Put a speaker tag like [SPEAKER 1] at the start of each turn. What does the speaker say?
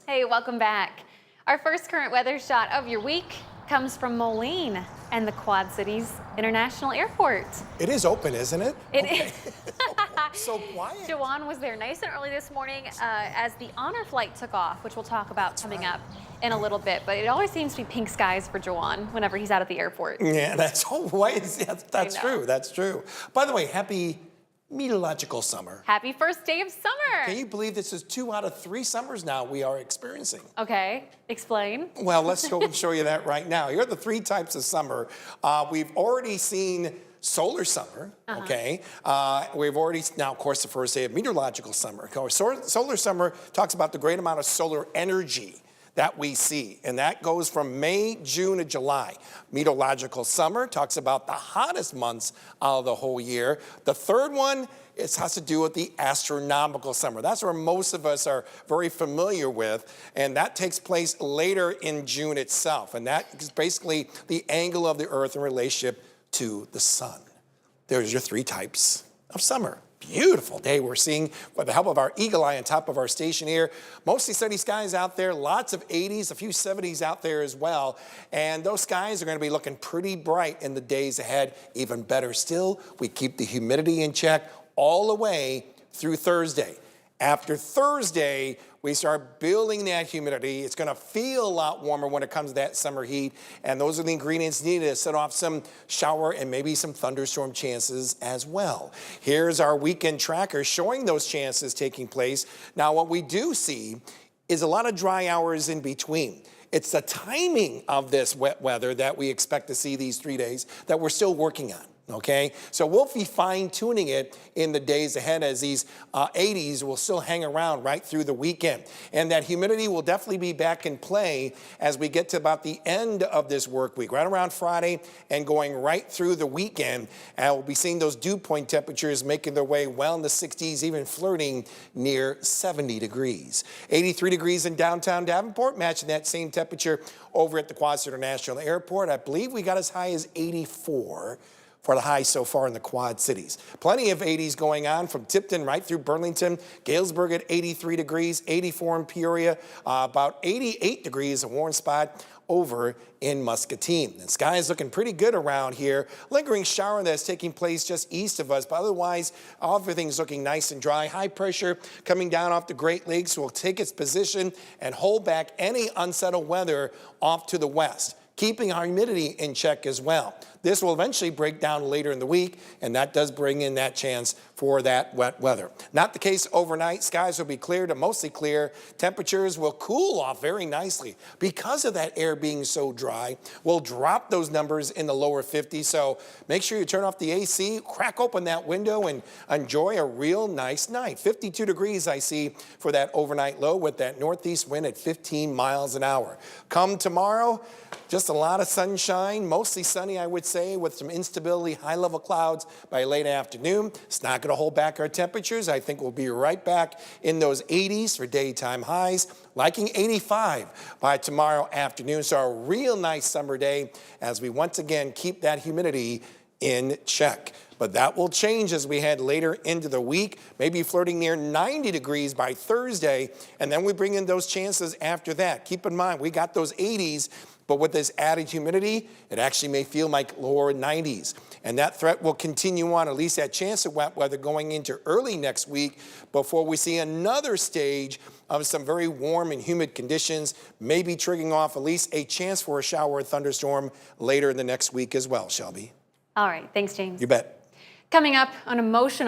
[SPEAKER 1] Hey, welcome back. Our first current weather shot of your week comes from Moline and the Quad Cities International Airport.
[SPEAKER 2] It is open, isn't it?
[SPEAKER 1] It
[SPEAKER 2] Okay.
[SPEAKER 1] is.
[SPEAKER 2] So quiet.
[SPEAKER 1] Joanne was there nice and early this morning as the honor flight took off, which we'll talk about coming up in a little bit. But it always seems to be pink skies for Joanne whenever he's out at the airport.
[SPEAKER 2] Yeah, that's always, that's true, that's true. By the way, happy meteorological summer.
[SPEAKER 1] Happy first day of summer.
[SPEAKER 2] Can you believe this is 2 out of 3 summers now we are experiencing?
[SPEAKER 1] Okay, explain.
[SPEAKER 2] Well, let's go and show you that right now. Here are the 3 types of summer. We've already seen solar summer, okay? We've already, now of course the first day of meteorological summer. Of course, solar summer talks about the great amount of solar energy that we see, and that goes from May, June, and July. Meteorological summer talks about the hottest months of the whole year. The third one, it has to do with the astronomical summer. That's where most of us are very familiar with, and that takes place later in June itself, and that is basically the angle of the Earth in relationship to the sun. There's your 3 types of summer. Beautiful day we're seeing with the help of our eagle eye on top of our station here. Mostly sunny skies out there, lots of 80s, a few 70s out there as well. And those skies are going to be looking pretty bright in the days ahead. Even better still, we keep the humidity in check all the way through Thursday. After Thursday, we start building that humidity. It's going to feel a lot warmer when it comes to that summer heat, and those are the ingredients needed to set off some shower and maybe some thunderstorm chances as well. Here's our weekend tracker showing those chances taking place. Now, what we do see is a lot of dry hours in between. It's the timing of this wet weather that we expect to see these 3 days that we're still working on. Okay, so we'll be fine-tuning it in the days ahead as these 80s will still hang around right through the weekend. And that humidity will definitely be back in play as we get to about the end of this work week, right around Friday and going right through the weekend. And we'll be seeing those dew point temperatures making their way well in the 60s, even flirting near 70 degrees. 83 degrees in downtown Davenport, matching that same temperature over at the Quad Cities International Airport. I believe we got as high as 84. For the high so far in the Quad Cities. Plenty of 80s going on from Tipton right through Burlington, Galesburg at 83 degrees, 84 in Peoria, about 88 degrees, a warm spot over in Muscatine. The sky is looking pretty good around here. Lingering shower that's taking place just east of us, but otherwise everything's looking nice and dry. High pressure coming down off the Great Lakes will take its position and hold back any unsettled weather off to the west, keeping our humidity in check as well. This will eventually break down later in the week, and that does bring in that chance for that wet weather. Not the case overnight. Skies will be clear to mostly clear. Temperatures will cool off very nicely. Because of that air being so dry, we'll drop those numbers in the lower 50s, so make sure you turn off the AC, crack open that window, and enjoy a real nice night. 52 degrees I see for that overnight low with that northeast wind at 15 miles an hour. Come tomorrow, just a lot of sunshine, mostly sunny, I would say, with some instability, high-level clouds by late afternoon. It's not going to hold back our temperatures. I think we'll be right back in those 80s for daytime highs, liking 85 by tomorrow afternoon. So a real nice summer day as we once again keep that humidity in check. But that will change as we head later into the week, maybe flirting near 90 degrees by Thursday, and then we bring in those chances after that. Keep in mind, we got those 80s, but with this added humidity, it actually may feel like lower 90s. And that threat will continue on, at least that chance of wet weather going into early next week before we see another stage of some very warm and humid conditions, maybe triggering off at least a chance for a shower or thunderstorm later in the next week as well, Shelby.
[SPEAKER 1] All right, thanks, James.
[SPEAKER 2] You bet.
[SPEAKER 1] Coming up, an emotional